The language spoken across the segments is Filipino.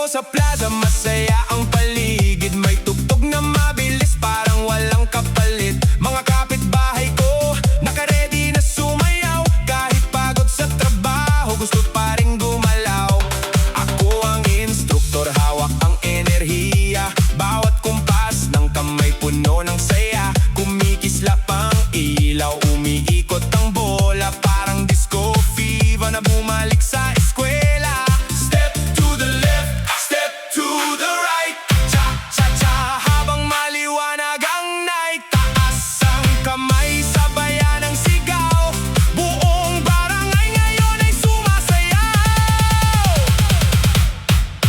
sa plaza, masaya ang paligid. May tugtog na mabilis, parang walang kapalit. Mga kapitbahay ko, nakaredy na sumayaw. Kahit pagod sa trabaho, gusto pa rin gumalaw. Ako ang instruktor, hawak ang enerhiya. Bawat kumpas ng kamay puno ng saya. Kumikislap ang ilaw, umiikot ang bola. Parang disco fever na bumalik sa eskwela. Step to the left, step to the right. Cha-cha-cha habang maliwanag ang night. Taas ang kamay, sabayan ang sigaw. Buong barangay ngayon ay sumasayaw.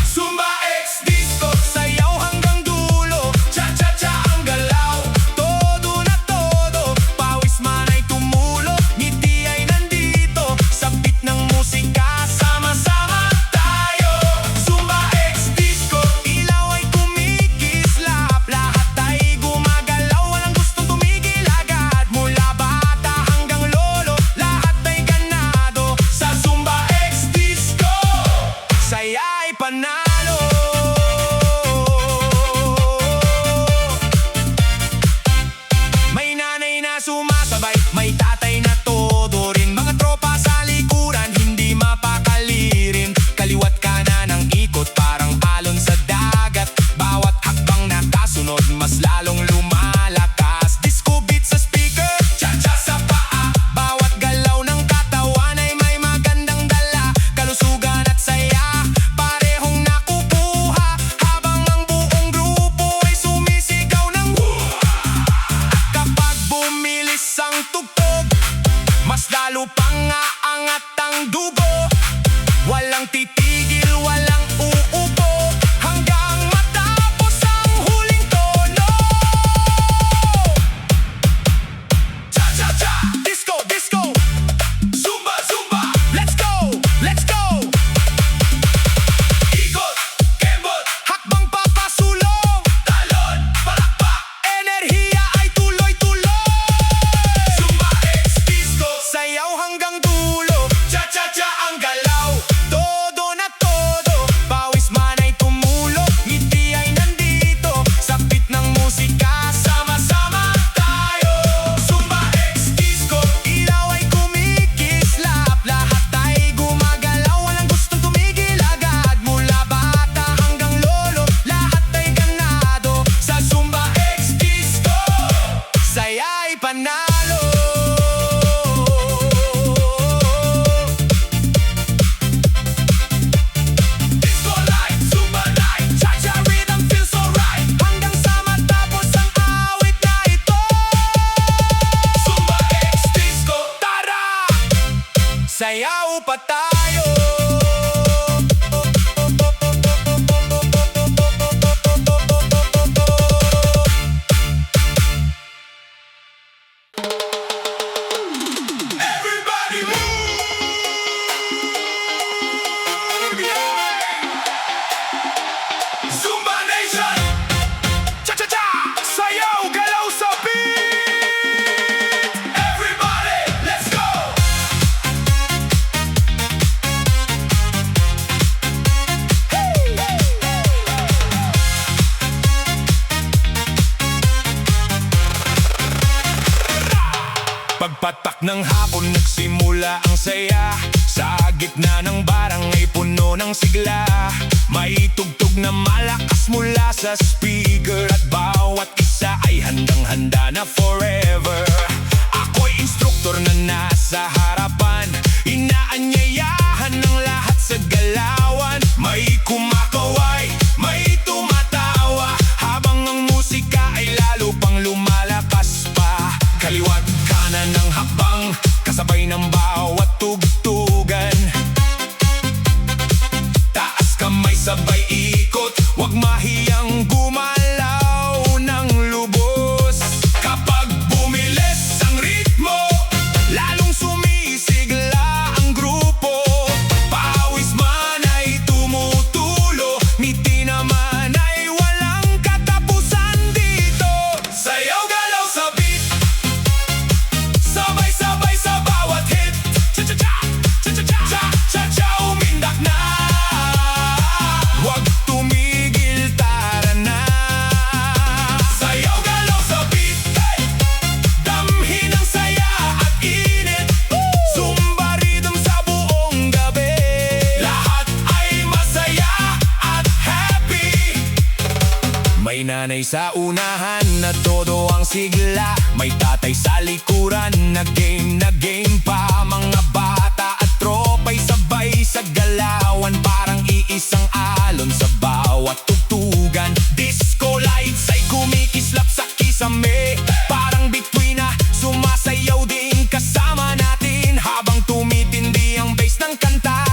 Zumba X Disco, sayaw hanggang dulo. Cha-cha-cha ang galaw, todo na todo. Pawis man ay tumulo, ngiti ay nandito. Sa beat ng musika, sama-sama tayo. Zumba X Disco, ilaw ay kumikislap. Lahat ay gumagalaw, walang gustong tumigil agad. Mula bata hanggang lolo, lahat ay ganado. Sa Zumba X Disco, saya ay panalo. May nanay na sumasabay, may tatay na todo rin. Mga tropa sa likuran, hindi mapakali rin. Kaliwat kanan ang ikot, parang alon sa dagat. Bawat hakbang nakasunod, mas lalong lumalakas. Disco beat sa speaker, cha-cha sa paa. Bawat galaw ng katawan ay may magandang dala. Kalusugan at saya, parehong nakukuha. Habang ang buong grupo ay sumisigaw ng kapag bumilis ang tugtog, mas lalo pang aangat ang dugo. Walang titigil, walang uupo, hanggang matapos ang huling tono. Cha-cha-cha, disco, disco, Zumba, Zumba, let's go, let's go. Ikot, kembot, hakbang papasulong. Talon, palakpak, enerhiya ay tuloy-tuloy. Zumba X Disco, sayaw hanggang dulo. Cha-cha-cha ang galaw, todo na todo. Pawis man ay tumulo, ngiti ay nandito. Sa beat ng musika, sama-sama tayo. Zumba X Disco, ilaw ay kumikislap. Lahat ay gumagalaw, walang gustong tumigil agad. Mula bata hanggang lolo, lahat ay ganado. Sa Zumba X Disco, saya ay panalo. Disco light, Zumba night, cha-cha rhythm feels so right. Hanggang sa matapos ang awit na ito. Zumba X Disco, tara! Sayaw pa tayo. Everybody move! Yeah! Zumba Nation! Cha-cha-cha! Sayaw, galaw sa beat! Everybody, let's go! Pagpatak ng hapon, nagsimula ang saya. Sa gitna ng barangay, puno ng sigla. May tugtog na malakas mula sa speaker. At bawat isa ay handang-handa na forever. Ako'y instruktor na nasa harapan. Inaanyayahan ng lahat sa galawan. May kumakaway, may tumatawa. Habang ang musika ay lalo pang lumalakas pa. Kaliwat kanan ng hakbang, kasabay ng bawat tugtugan. Taas kamay, sabay ikot, wag mahiyang gumalaw ng lubos. Kapag bumilis ang ritmo, lalong sumisigla ang grupo. nanay sa unahan na todo ang sigla. May tatay sa likuran na game pa. Mga bata at tropa'y sabay sa galawan. Parang iisang alon sa bawat tugtugan. Disco lights ay kumikislap sa kisame. Parang bituin na sumasayaw din kasama natin. Habang tumitindi ang bass ng kanta,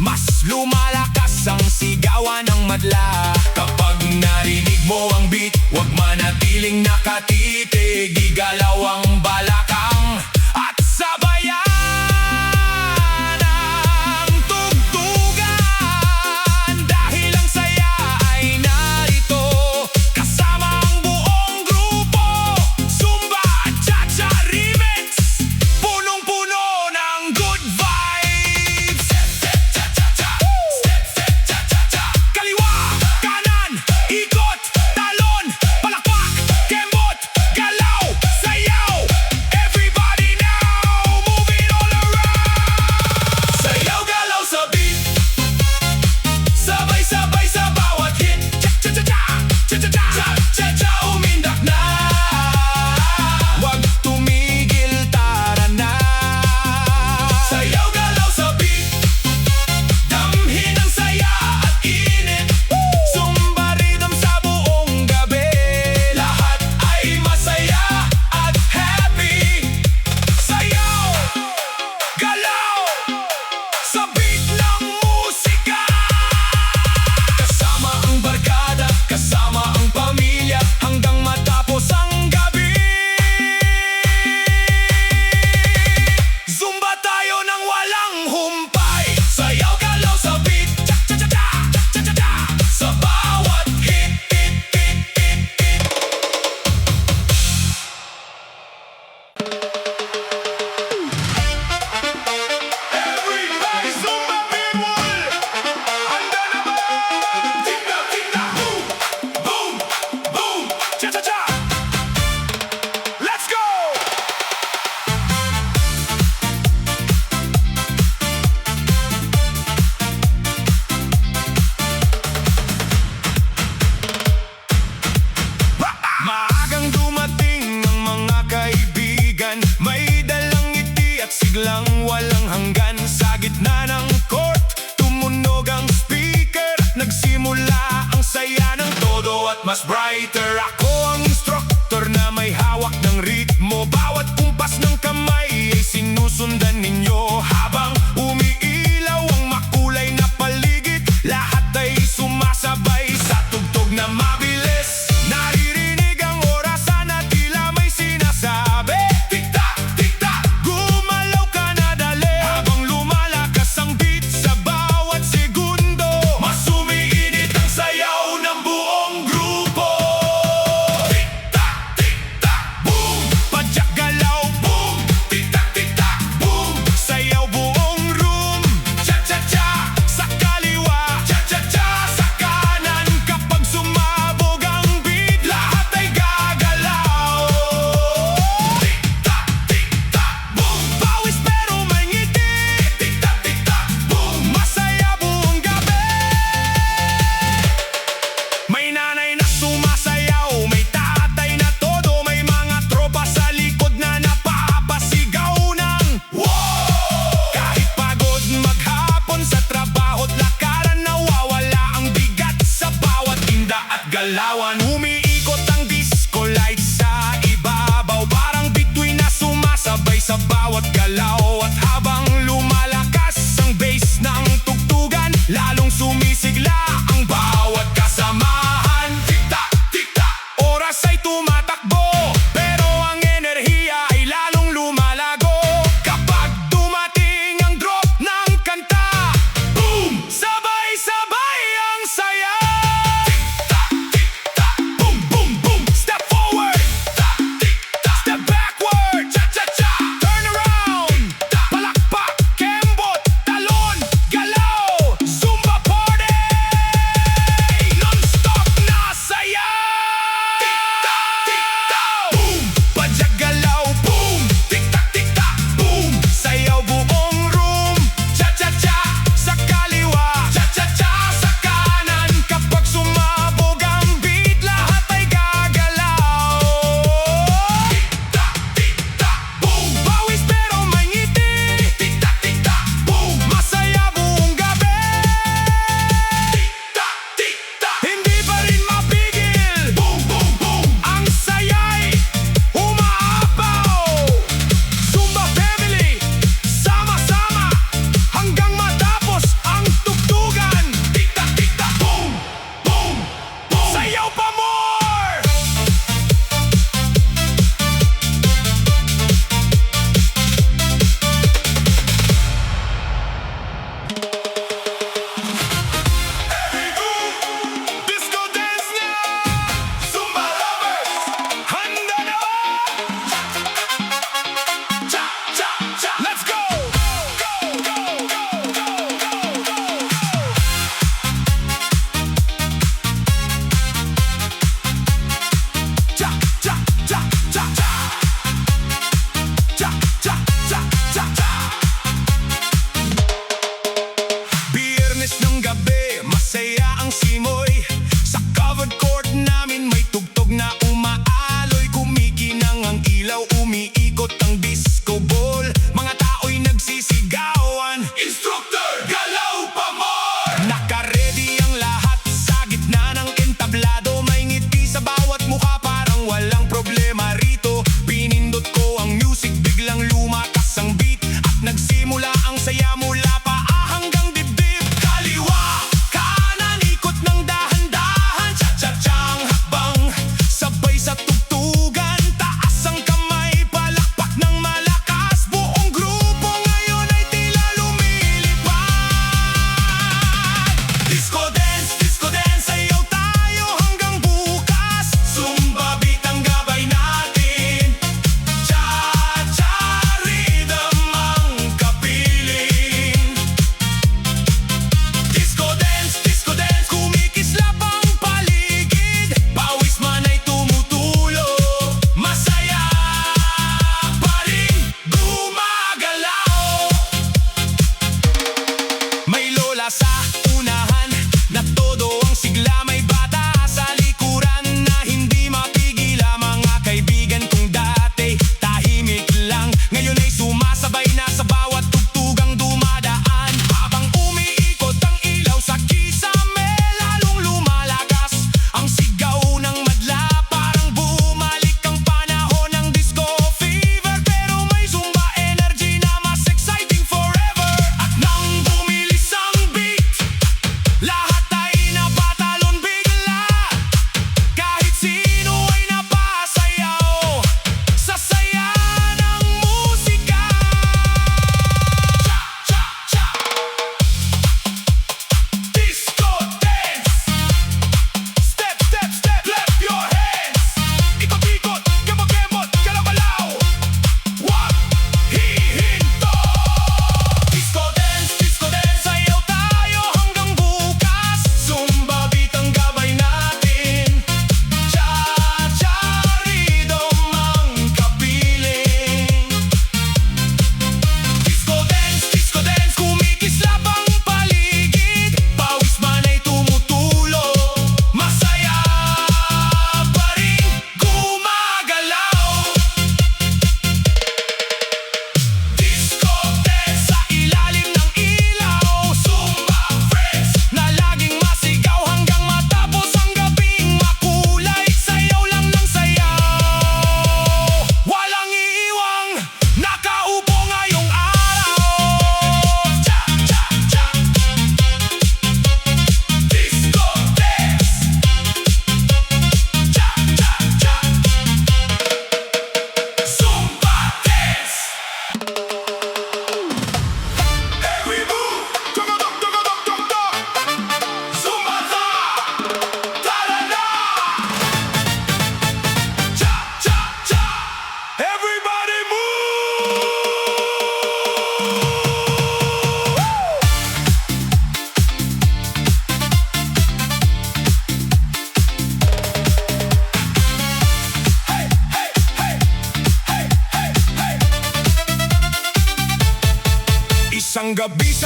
mas lumalakas ang sigawan ng madla. Kapag narinig mo ang beat, huwag manatiling nakatitig. Igalaw ang balakang at sabayan ang tugtugan. Dahil ang saya ay narito, kasama ang buong grupo. Zumba Chacha Remix, punong-puno ng good vibes. Step, step, cha-cha-cha. Step, step, cha-cha-cha. Kaliwa, kanan, ikot, talon, palakpak, kembot, galaw, sayaw. Everybody now, move it all around. Sayaw, galaw sa beat, sabay-sabay sa bawat hit. Cha-cha-cha-cha, cha-cha-cha, cha-cha-cha, umindak na. Huwag tumigil, tara na. Sayaw, galaw sa beat, damhin ang saya at init. Zumba rhythm sa buong gabi, lahat ay masaya at happy. Sayaw, galaw, sa beat ng musika. Kasama ang barkada, kasama ang pamilya, hanggang matapos ang gabi. Zumba tayo nang walang humpay. Sayaw, galaw sa beat, cha-cha-cha-cha, cha-cha-cha, sa bawat hit, hit, hit, hit, hit. Everybody Zumba people, handa na ba? Tingnan, tingnan, boom, boom, boom, cha-cha-cha. Let's go! Maagang dumating ang mga kaibigan, may dalang ngiti at siglang walang hanggan. Sa gitna ng court, tumunog ang speaker. Nagsimula ang saya ng todo at mas brighter. Ako ang instructor na may hawak ng ritmo. Bawat kumpas ng kamay ay sinusundan ninyo. Habang umiilaw ang makulay na paligid, lahat ay sumasabay sa tugtog na mabilis. Naririnig ang orasan at tila may sinasabi. Tik-tak, tik-tak, gumalaw ka na dali. Habang lumalakas ang beat sa bawat segundo, mas umiinit ang sayaw ng buong grupo.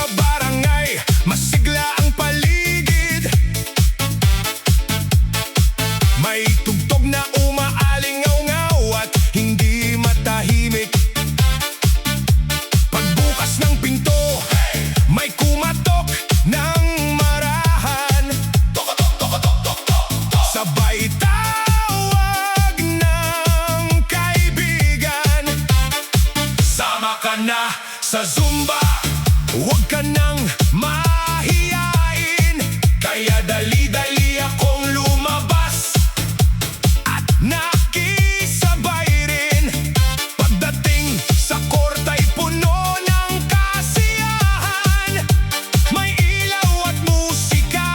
sa barangay, masigla ang paligid. May tugtog na umaalingaw-ngaw at hindi matahimik. Pagbukas ng pinto, may kumatok ng marahan. Sabay tawag ng kaibigan. Sama ka na sa Zumba, huwag ka nang mahiyain. Kaya dali-dali akong lumabas at nakisabay rin. Pagdating sa korta'y puno ng kasiyahan. May ilaw at musika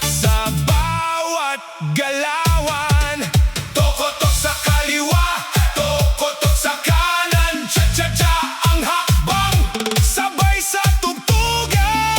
sa bawat galawan. Tokotok sa kaliwa, tokotok sa kanan, cha-cha-cha ang hakbang. Sabay sa tugtugan,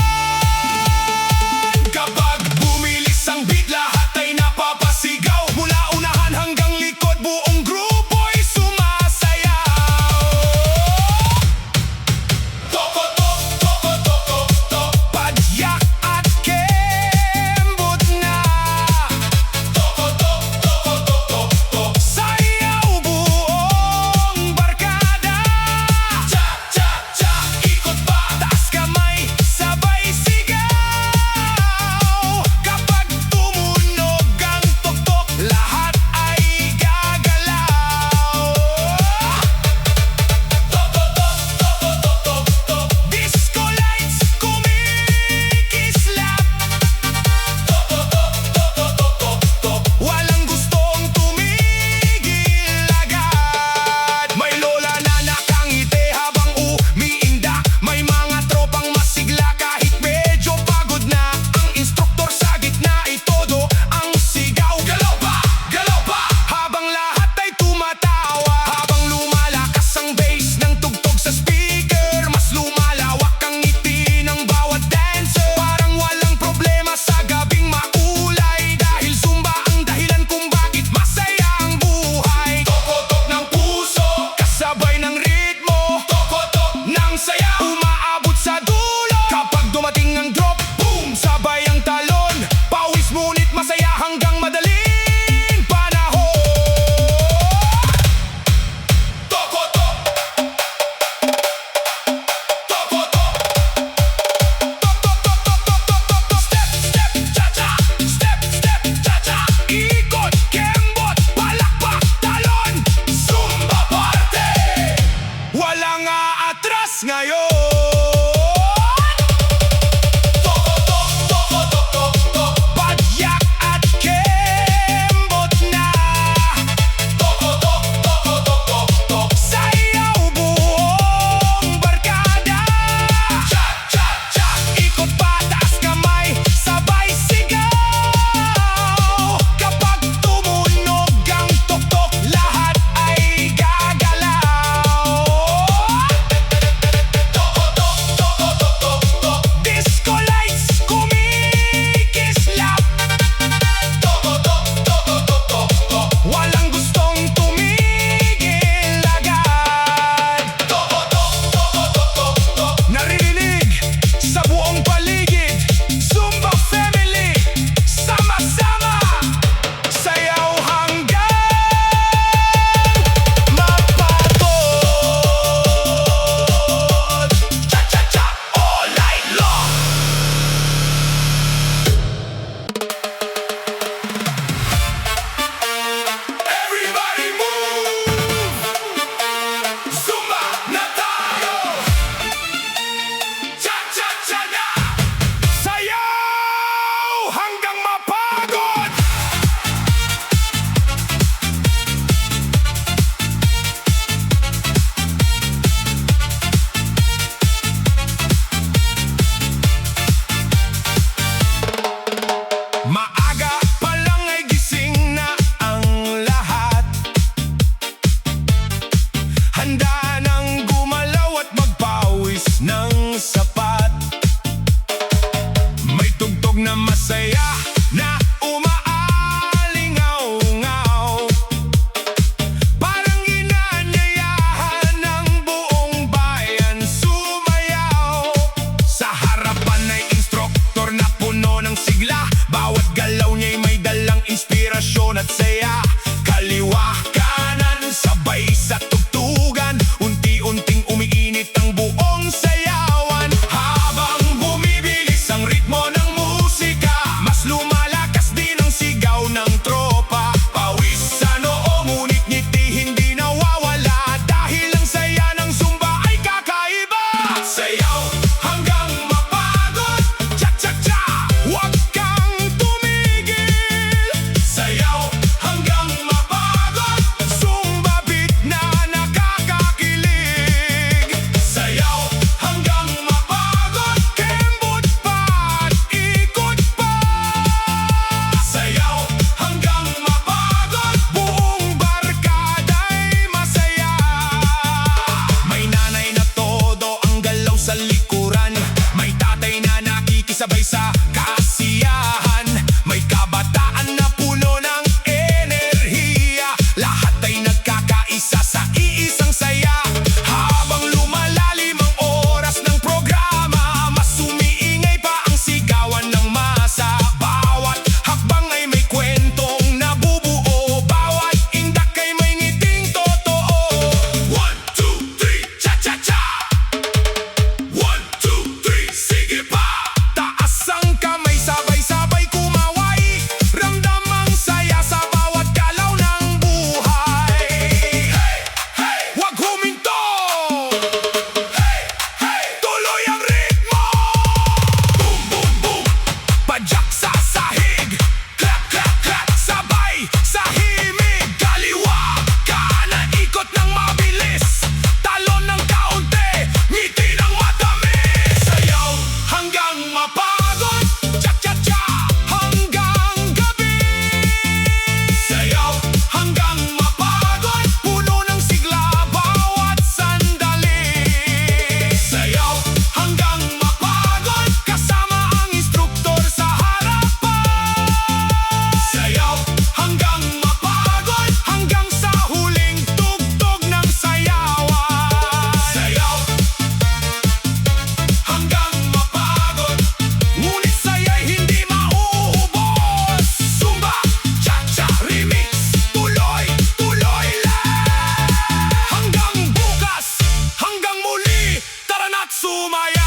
sumayaw.